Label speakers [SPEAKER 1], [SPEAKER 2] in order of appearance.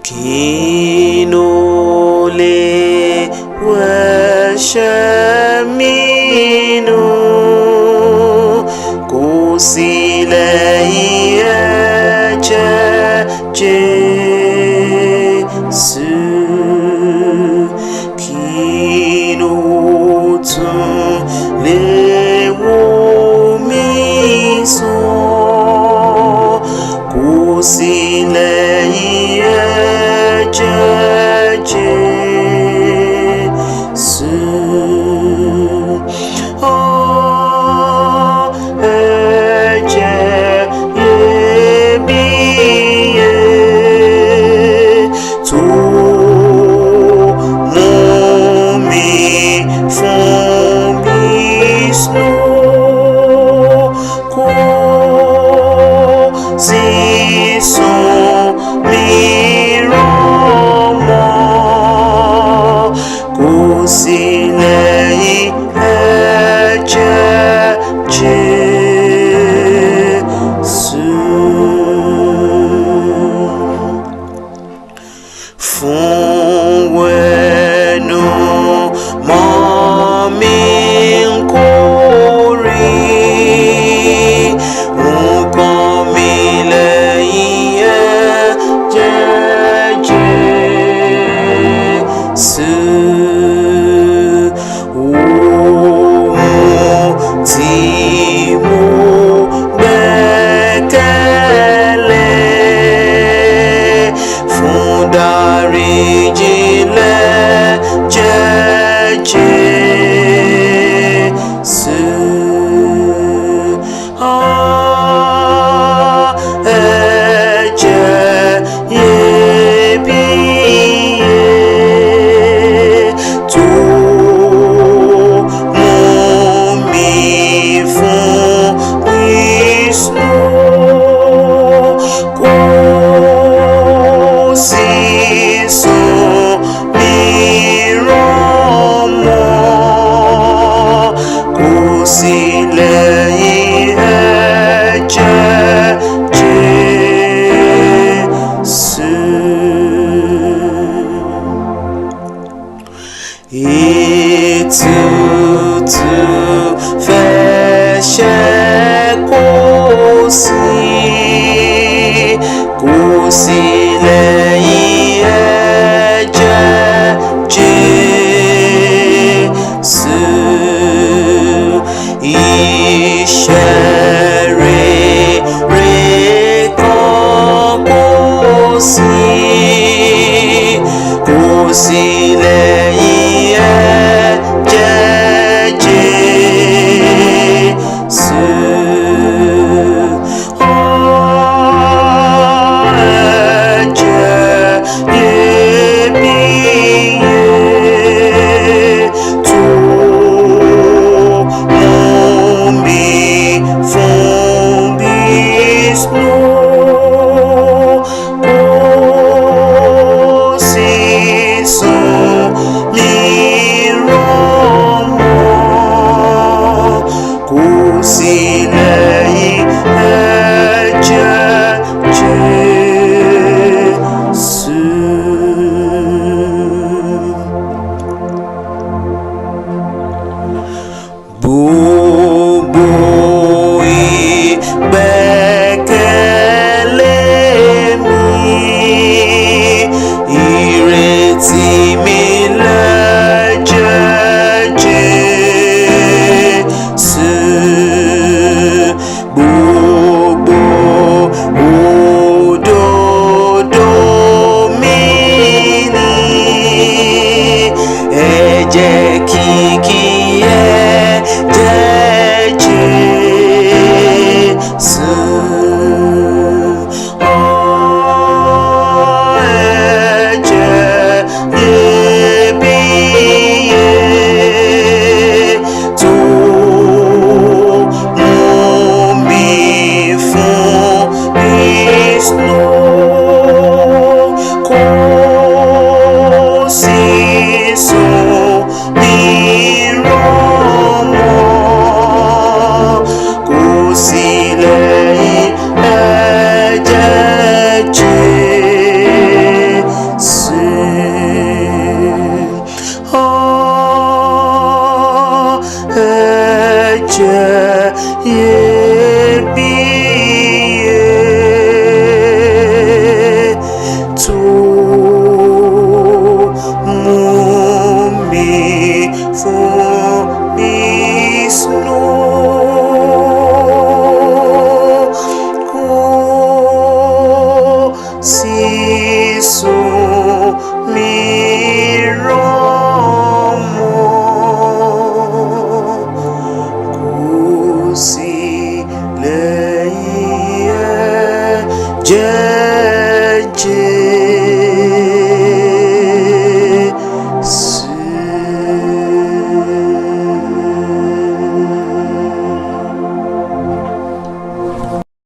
[SPEAKER 1] kí ló lè wẹ̀ṣẹ̀ mi nù, kò sí lẹ́yìn ẹ̀jẹ̀ Jésù. Kí ló tún lè wò mí sàn, kò sí lẹ́yìn ẹ̀jẹ̀ Jésù. Ẹ̀jẹ̀ iyebíye tó mú mi fún Kristi, kò sí ìsan mìíràn mọ́, kò sí lẹ́yìn ẹ̀jẹ̀ Jésù. Fún wẹ̀nùmọ́ mi kò rí nǹkan mi lẹ́yìn ẹ̀jẹ̀ Jésù. Ohun tí mo gbẹ́kẹ̀lé fún dáríjì lẹ́jẹ̀ Jésù. Ẹ̀jẹ̀ iyebíye tó mú mi fún Kristi, kò sí ìsan mìíràn mọ́, kò sí lẹ́yìn ẹ̀jẹ̀ Jésù. Ètùtù fẹ̀ṣẹ̀ kò sí lẹ́yìn ẹ̀jẹ̀ Jésù. Iṣẹ́ rere kan kò sí lẹ́yìn ẹ̀jẹ̀ Jésù. Ẹ̀jẹ̀ iyebíye tó mú mi fún Kristi, kò sí ìsan mìíràn mọ́, kò sí lẹ́yìn ẹ̀jẹ̀ Jésù. Gbogbo ìgbẹ́kẹ̀lé mi, ìrètí mi lẹ́jẹ̀ Jésù. Gbogbo òdodo mi ni ẹ̀jẹ̀ kìkì ẹ̀jẹ̀ Jésù. Ẹ̀jẹ̀ iyebíye tó mú mi fún Kristi, kò sí ìsan mìíràn mọ́, kò sí lẹ́yìn ẹ̀jẹ̀ Jésù. jẹ́jẹ́